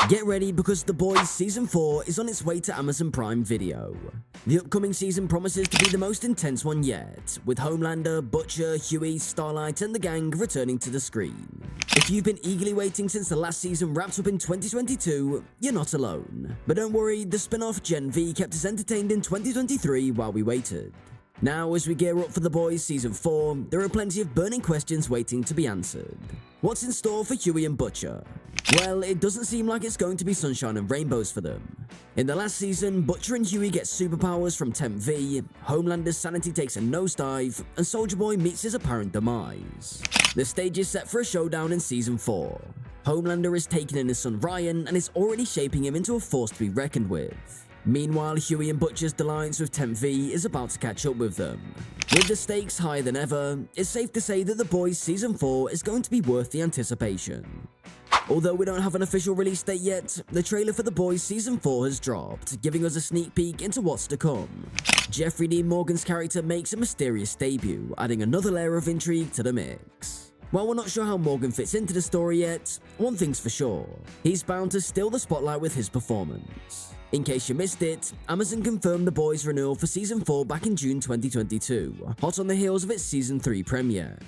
Get ready because The Boys Season 4 is on its way to Amazon Prime Video. The upcoming season promises to be the most intense one yet, with Homelander, Butcher, Huey, Starlight and the gang returning to the screen. If you've been eagerly waiting since the last season wrapped up in 2022, you're not alone. But don't worry, the spin-off Gen V kept us entertained in 2023 while we waited. Now, as we gear up for The Boys Season 4, there are plenty of burning questions waiting to be answered. What's in store for Huey and Butcher? Well, it doesn't seem like it's going to be sunshine and rainbows for them. In the last season, Butcher and Huey get superpowers from Temp V, Homelander's sanity takes a nosedive, and Soldier Boy meets his apparent demise. The stage is set for a showdown in Season 4. Homelander is taking in his son Ryan and is already shaping him into a force to be reckoned with. Meanwhile, Huey and Butcher's alliance with Temp V is about to catch up with them. With the stakes higher than ever, it's safe to say that The Boys Season 4 is going to be worth the anticipation. Although we don't have an official release date yet, the trailer for The Boys Season 4 has dropped, giving us a sneak peek into what's to come. Jeffrey Dean Morgan's character makes a mysterious debut, adding another layer of intrigue to the mix. While we're not sure how Morgan fits into the story yet, one thing's for sure, he's bound to steal the spotlight with his performance. In case you missed it, Amazon confirmed The Boys' renewal for Season 4 back in June 2022, hot on the heels of its Season 3 premiere.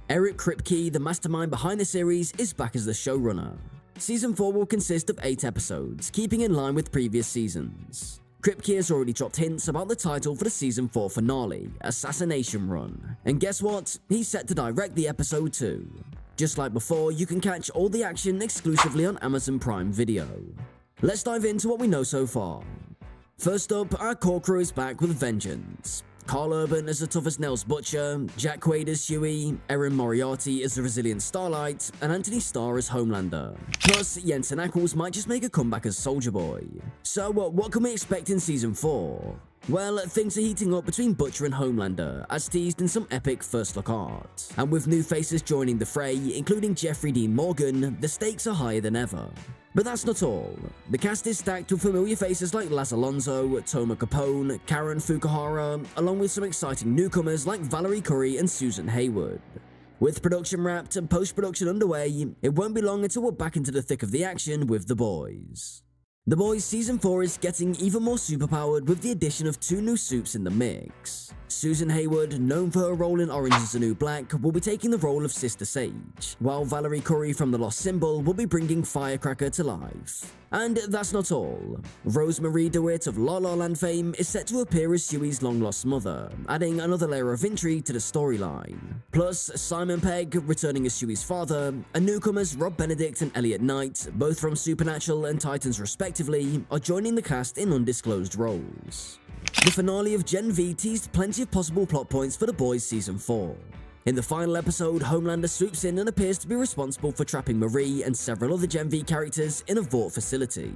Eric Kripke, the mastermind behind the series, is back as the showrunner. Season 4 will consist of 8 episodes, keeping in line with previous seasons. Kripke has already dropped hints about the title for the Season 4 finale, Assassination Run, and guess what? He's set to direct the episode too. Just like before, you can catch all the action exclusively on Amazon Prime Video. Let's dive into what we know so far. First up, our core crew is back with vengeance. Karl Urban as the tough-as-nails Butcher, Jack Quaid as Huey, Erin Moriarty as the resilient Starlight, and Antony Starr as Homelander. Plus, Jensen Ackles might just make a comeback as Soldier Boy. So, what can we expect in Season 4? Well, things are heating up between Butcher and Homelander, as teased in some epic first-look art. And with new faces joining the fray, including Jeffrey Dean Morgan, the stakes are higher than ever. But that's not all. The cast is stacked with familiar faces like Laz Alonso, Toma Capone, Karen Fukuhara, along with some exciting newcomers like Valerie Curry and Susan Hayward. With production wrapped and post-production underway, it won't be long until we're back into the thick of the action with The Boys. The Boys Season 4 is getting even more superpowered with the addition of 2 new soups in the mix. Susan Hayward, known for her role in Orange is the New Black, will be taking the role of Sister Sage, while Valerie Curry from The Lost Symbol will be bringing Firecracker to life. And that's not all. Rosemarie DeWitt of La La Land fame is set to appear as Huey's long-lost mother, adding another layer of intrigue to the storyline. Plus, Simon Pegg, returning as Huey's father, and newcomers Rob Benedict and Elliot Knight, both from Supernatural and Titans respectively, are joining the cast in undisclosed roles. The finale of Gen V teased plenty of possible plot points for The Boys Season 4. In the final episode, Homelander swoops in and appears to be responsible for trapping Marie and several other Gen V characters in a vault facility.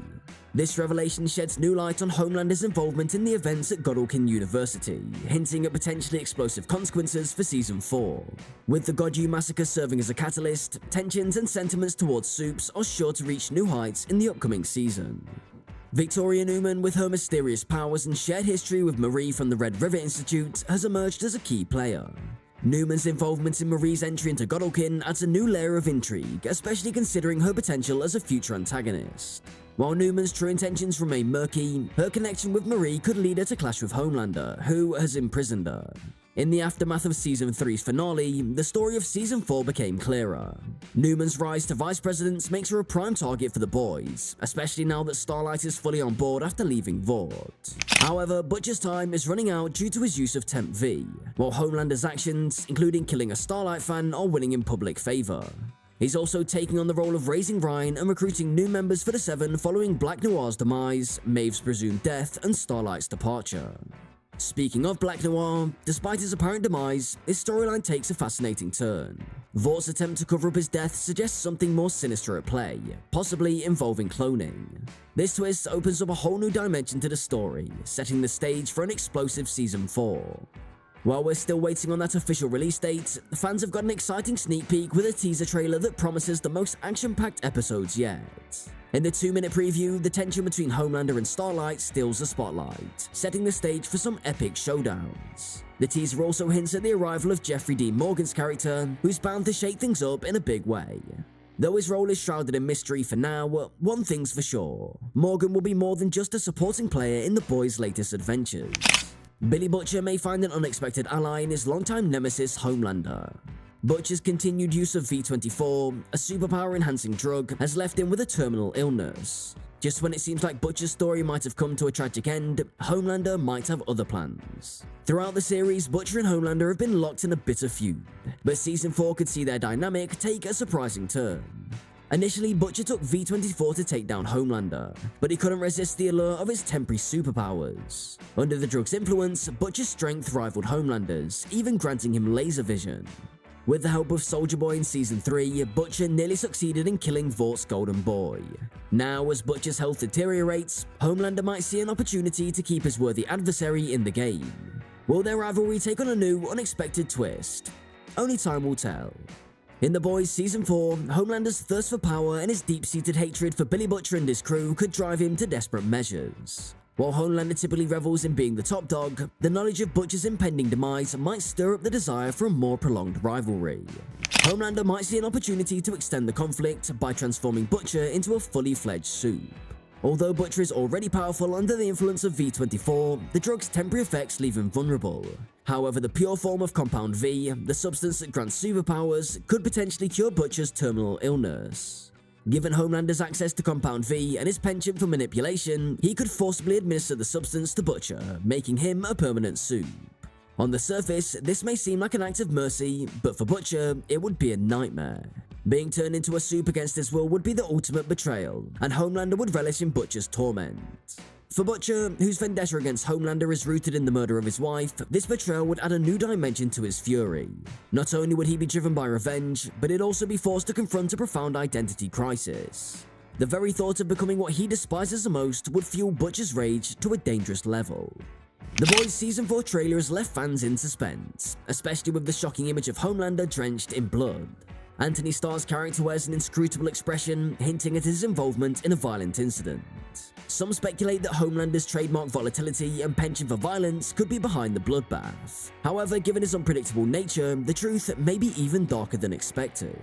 This revelation sheds new light on Homelander's involvement in the events at Godolkin University, hinting at potentially explosive consequences for Season 4. With the God U massacre serving as a catalyst, tensions and sentiments towards Soups are sure to reach new heights in the upcoming season. Victoria Newman, with her mysterious powers and shared history with Marie from the Red River Institute, has emerged as a key player. Newman's involvement in Marie's entry into Godolkin adds a new layer of intrigue, especially considering her potential as a future antagonist. While Newman's true intentions remain murky, her connection with Marie could lead her to clash with Homelander, who has imprisoned her. In the aftermath of Season 3's finale, the story of Season 4 became clearer. Newman's rise to vice president makes her a prime target for The Boys, especially now that Starlight is fully on board after leaving Vought. However, Butcher's time is running out due to his use of Temp V, while Homelander's actions, including killing a Starlight fan, are winning in public favor. He's also taking on the role of raising Ryan and recruiting new members for the Seven following Black Noir's demise, Maeve's presumed death, and Starlight's departure. Speaking of Black Noir, despite his apparent demise, his storyline takes a fascinating turn. Vaught's attempt to cover up his death suggests something more sinister at play, possibly involving cloning. This twist opens up a whole new dimension to the story, setting the stage for an explosive Season 4. While we're still waiting on that official release date, fans have got an exciting sneak peek with a teaser trailer that promises the most action-packed episodes yet. In the 2-minute preview, the tension between Homelander and Starlight steals the spotlight, setting the stage for some epic showdowns. The teaser also hints at the arrival of Jeffrey Dean Morgan's character, who's bound to shake things up in a big way. Though his role is shrouded in mystery for now, one thing's for sure: Morgan will be more than just a supporting player in the boys' latest adventures. Billy Butcher may find an unexpected ally in his longtime nemesis Homelander. Butcher's continued use of V24, a superpower-enhancing drug, has left him with a terminal illness. Just when it seems like Butcher's story might have come to a tragic end, Homelander might have other plans. Throughout the series, Butcher and Homelander have been locked in a bitter feud, but Season 4 could see their dynamic take a surprising turn. Initially, Butcher took V24 to take down Homelander, but he couldn't resist the allure of his temporary superpowers. Under the drug's influence, Butcher's strength rivaled Homelander's, even granting him laser vision. With the help of Soldier Boy in Season 3, Butcher nearly succeeded in killing Vort's Golden Boy. Now, as Butcher's health deteriorates, Homelander might see an opportunity to keep his worthy adversary in the game. Will their rivalry take on a new, unexpected twist? Only time will tell. In The Boys Season 4, Homelander's thirst for power and his deep-seated hatred for Billy Butcher and his crew could drive him to desperate measures. While Homelander typically revels in being the top dog, the knowledge of Butcher's impending demise might stir up the desire for a more prolonged rivalry. Homelander might see an opportunity to extend the conflict by transforming Butcher into a fully fledged soup. Although Butcher is already powerful under the influence of V24, the drug's temporary effects leave him vulnerable. However, the pure form of Compound V, the substance that grants superpowers, could potentially cure Butcher's terminal illness. Given Homelander's access to Compound V and his penchant for manipulation, he could forcibly administer the substance to Butcher, making him a permanent soup. On the surface, this may seem like an act of mercy, but for Butcher, it would be a nightmare. Being turned into a soup against his will would be the ultimate betrayal, and Homelander would relish in Butcher's torment. For Butcher, whose vendetta against Homelander is rooted in the murder of his wife, this betrayal would add a new dimension to his fury. Not only would he be driven by revenge, but he'd also be forced to confront a profound identity crisis. The very thought of becoming what he despises the most would fuel Butcher's rage to a dangerous level. The Boys Season 4 trailer has left fans in suspense, especially with the shocking image of Homelander drenched in blood. Antony Starr's character wears an inscrutable expression, hinting at his involvement in a violent incident. Some speculate that Homelander's trademark volatility and penchant for violence could be behind the bloodbath. However, given his unpredictable nature, the truth may be even darker than expected.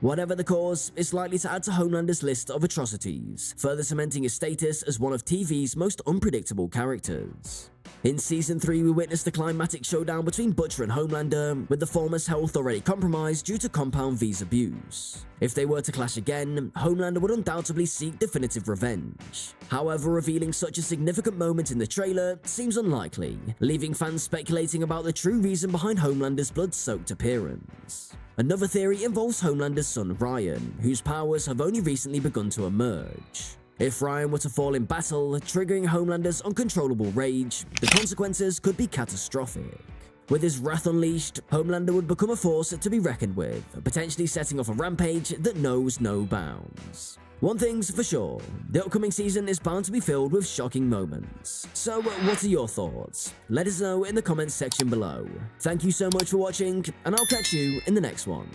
Whatever the cause, it's likely to add to Homelander's list of atrocities, further cementing his status as one of TV's most unpredictable characters. In Season 3, we witnessed the climactic showdown between Butcher and Homelander, with the former's health already compromised due to Compound V's abuse. If they were to clash again, Homelander would undoubtedly seek definitive revenge. However, revealing such a significant moment in the trailer seems unlikely, leaving fans speculating about the true reason behind Homelander's blood-soaked appearance. Another theory involves Homelander's son Ryan, whose powers have only recently begun to emerge. If Ryan were to fall in battle, triggering Homelander's uncontrollable rage, the consequences could be catastrophic. With his wrath unleashed, Homelander would become a force to be reckoned with, potentially setting off a rampage that knows no bounds. One thing's for sure, the upcoming season is bound to be filled with shocking moments. So what are your thoughts? Let us know in the comments section below. Thank you so much for watching, and I'll catch you in the next one.